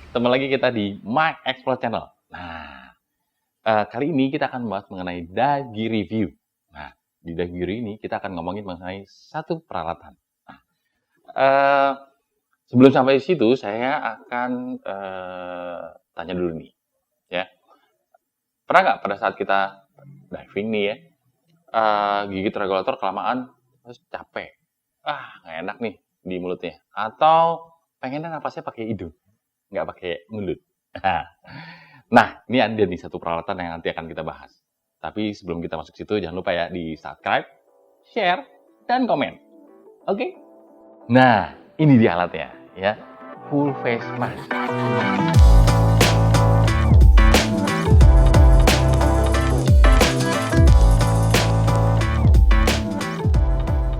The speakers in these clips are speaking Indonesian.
ketemu lagi kita di Mike Explore Channel. Nah, kali ini kita akan membahas mengenai dive gear review. Nah, di dive gear ini kita akan ngomongin mengenai satu peralatan. Nah, eh, sebelum sampai situ, saya akan tanya dulu nih, ya. Pernah nggak pada saat kita diving nih ya, gigit regulator kelamaan, terus capek, nggak enak nih di mulutnya, atau pengennya napasnya pakai hidung, nggak pakai mulut. Nah, ini ada nih satu peralatan yang nanti akan kita bahas. Tapi sebelum kita masuk situ, jangan lupa ya di subscribe, share, dan komen. Oke? Nah, ini dia alatnya, ya. Full face mask.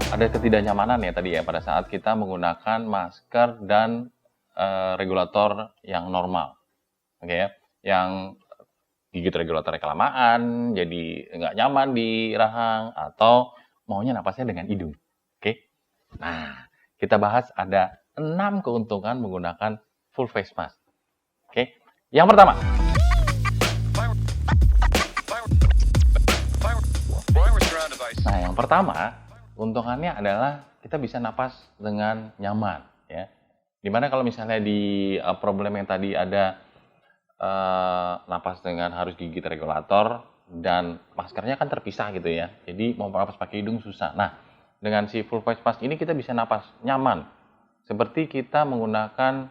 Ada ketidaknyamanan ya tadi ya pada saat kita menggunakan masker dan regulator yang normal. Oke ya, yang gigit regulatornya kelamaan, jadi nggak nyaman di rahang, atau maunya napasnya dengan hidung. Oke? Nah, kita bahas ada 6 keuntungan menggunakan full face mask. Oke? Yang pertama, keuntungannya adalah kita bisa napas dengan nyaman, ya. Dimana kalau misalnya di problem yang tadi ada napas dengan harus gigit regulator dan maskernya kan terpisah gitu ya. Jadi mau napas pakai hidung susah. Nah, dengan si full face mask ini kita bisa napas nyaman. Seperti kita menggunakan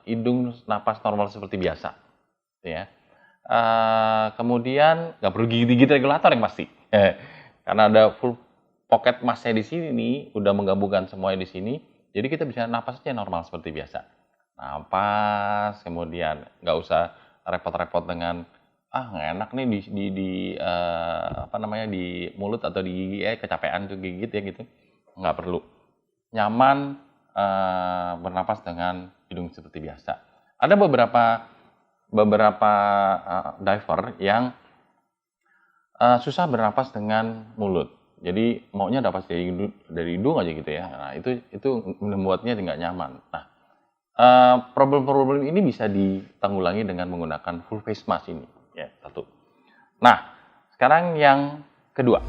hidung napas normal seperti biasa. Ya. Kemudian nggak perlu gigit-gigit regulator yang pasti. Karena ada full pocket masknya di sini nih, udah menggabungkan semuanya di sini. Jadi kita bisa napasnya normal seperti biasa. Napas, kemudian nggak usah repot-repot dengan nggak enak nih di mulut atau di gigi kecapean tuh gigit ya gitu, nggak perlu. Nyaman bernapas dengan hidung seperti biasa. Ada beberapa diver yang susah bernapas dengan mulut. Jadi maunya napas dari hidung aja gitu ya. Nah, itu membuatnya nggak nyaman. Nah, problem-problem ini bisa ditanggulangi dengan menggunakan full face mask ini, ya, satu. Nah, sekarang yang kedua.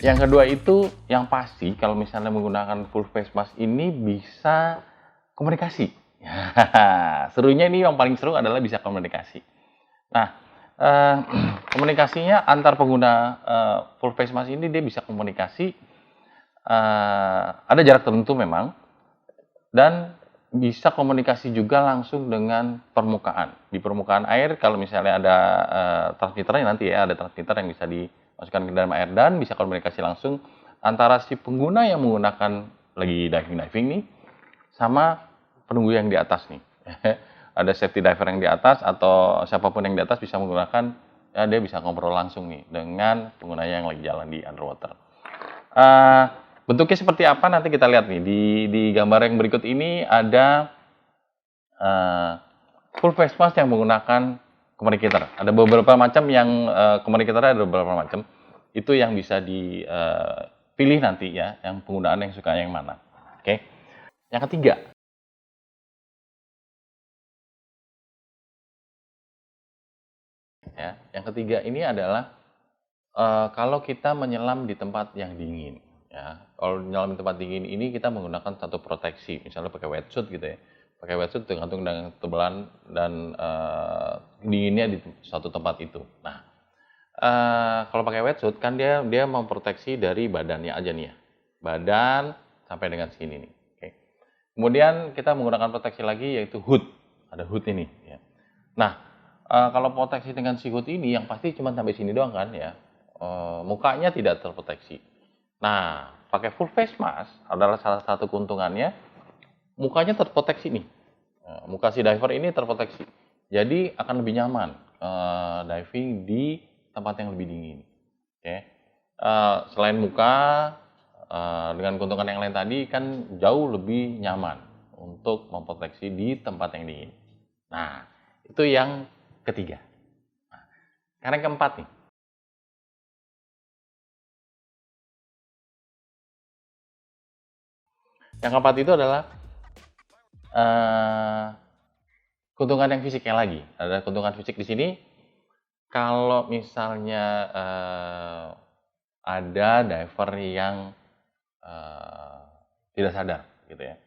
Yang kedua itu yang pasti kalau misalnya menggunakan full face mask ini bisa komunikasi. Serunya ini yang paling seru adalah bisa komunikasi. Nah, komunikasinya antar pengguna full face mask ini dia bisa komunikasi. Ada jarak tertentu memang, dan bisa komunikasi juga langsung dengan permukaan. Di permukaan air kalau misalnya ada transmitternya nanti ya, ada transmitter yang bisa dimasukkan ke dalam air dan bisa komunikasi langsung antara si pengguna yang menggunakan lagi diving nih sama penunggu yang di atas nih. Ada safety diver yang di atas atau siapapun yang di atas bisa menggunakan, ya dia bisa ngobrol langsung nih dengan penggunanya yang lagi jalan di underwater. Bentuknya seperti apa nanti kita lihat nih di gambar yang berikut ini ada full face mask yang menggunakan communicator. Ada beberapa macam yang communicatornya ada beberapa macam. Itu yang bisa dipilih nanti ya, yang penggunaan yang suka yang mana. Oke. Yang ketiga. Ya, yang ketiga ini adalah kalau kita menyelam di tempat yang dingin. Ya, kalau menyelam di tempat dingin ini kita menggunakan satu proteksi, misalnya pakai wetsuit gitu ya. Pakai wetsuit tergantung dengan tebalan dan dinginnya di suatu tempat itu. Nah, kalau pakai wetsuit kan dia memproteksi dari badannya aja nih ya. Badan sampai dengan sini nih. Oke. Kemudian kita menggunakan proteksi lagi yaitu hood. Ada hood ini ya. Nah, kalau proteksi dengan si hood ini yang pasti cuma sampai sini doang kan ya. Mukanya tidak terproteksi. Nah, pakai full face mask adalah salah satu keuntungannya, mukanya terproteksi nih. Muka si diver ini terproteksi. Jadi akan lebih nyaman diving di tempat yang lebih dingin. Oke. Selain muka, dengan keuntungan yang lain tadi kan jauh lebih nyaman untuk memproteksi di tempat yang dingin. Nah, itu yang ketiga. Nah, sekarang yang keempat nih. Yang keempat itu adalah keuntungan yang fisiknya lagi. Ada keuntungan fisik di sini. Kalau misalnya ada diver yang tidak sadar, gitu ya.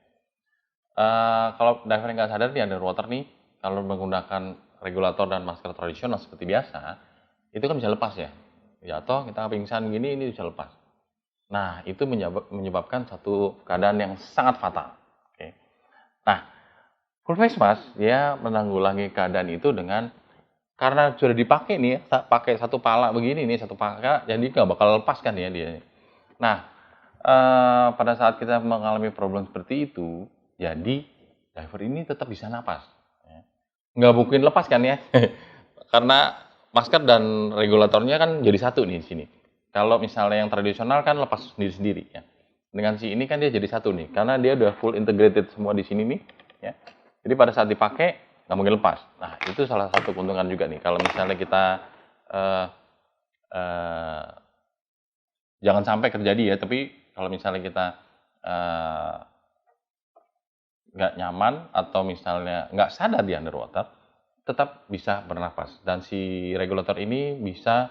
Kalau diver yang nggak sadar di underwater nih, kalau menggunakan regulator dan masker tradisional seperti biasa, itu kan bisa lepas ya. Jatuh, kita pingsan gini, ini bisa lepas. Nah, itu menyebabkan satu keadaan yang sangat fatal. Oke. Nah, full face mask dia menanggulangi keadaan itu dengan karena sudah dipakai nih ya, pakai satu pala begini nih, satu pala, jadi nggak bakal lepas kan ya dia. Nah, pada saat kita mengalami problem seperti itu, jadi diver ini tetap bisa napas. Nggak mungkin lepas kan ya, karena masker dan regulatornya kan jadi satu nih di sini. Kalau misalnya yang tradisional kan lepas sendiri-sendiri ya. Dengan si ini kan dia jadi satu nih, karena dia udah full integrated semua di sini nih ya. Jadi pada saat dipakai nggak mungkin lepas. Nah, itu salah satu keuntungan juga nih. Kalau misalnya kita jangan sampai terjadi ya, tapi kalau misalnya kita nggak nyaman atau misalnya nggak sadar di underwater, tetap bisa bernapas. Dan si regulator ini bisa,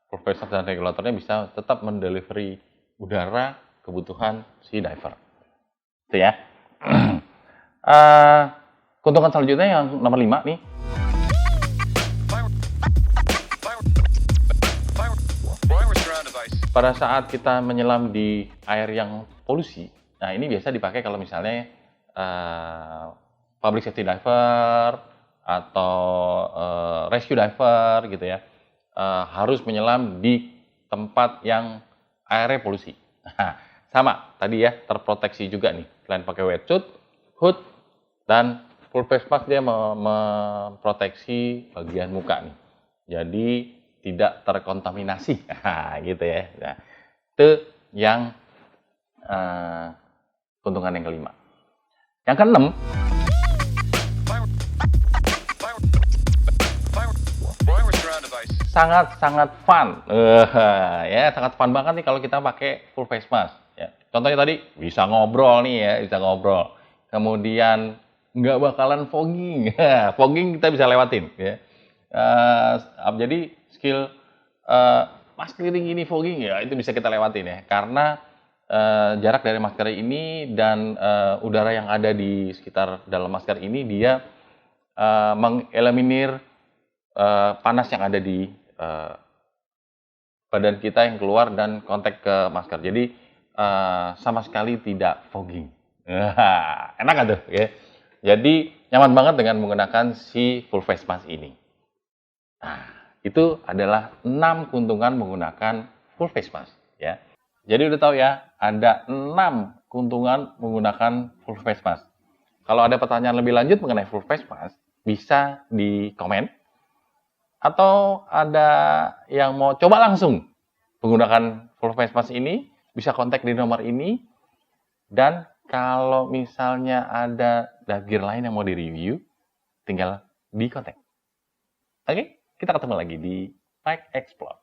full face mask dan regulatornya bisa tetap mendelivery udara kebutuhan si diver. Itu ya. Keuntungan selanjutnya yang nomor 5 nih. Pada saat kita menyelam di air yang polusi, nah ini biasa dipakai kalau misalnya public safety diver atau rescue diver gitu ya, harus menyelam di tempat yang airnya polusi. Nah, sama tadi ya, terproteksi juga nih. Selain pakai wetsuit, hood, dan full face mask dia memproteksi bagian muka nih. Jadi tidak terkontaminasi, gitu ya. Nah, itu yang keuntungan yang kelima. Yang keenam, sangat fun, ya sangat fun banget nih kalau kita pakai full face mask. Ya. Contohnya tadi bisa ngobrol nih ya, bisa ngobrol. Kemudian nggak bakalan fogging, fogging kita bisa lewatin. Ya. Jadi skill pas keliling ini fogging ya itu bisa kita lewatin ya, karena jarak dari masker ini dan udara yang ada di sekitar dalam masker ini dia mengeliminir panas yang ada di badan kita yang keluar dan kontak ke masker. Jadi sama sekali tidak fogging. Enak gak tuh ya? Jadi nyaman banget dengan menggunakan si full face mask ini. Nah, itu adalah 6 keuntungan menggunakan full face mask ya. Jadi udah tahu ya, ada 6 keuntungan menggunakan full face mask. Kalau ada pertanyaan lebih lanjut mengenai full face mask, bisa di komen. Atau ada yang mau coba langsung menggunakan full face mask ini, bisa kontak di nomor ini. Dan kalau misalnya ada gear lain yang mau direview, tinggal di kontak. Oke, kita ketemu lagi di Pike Explore.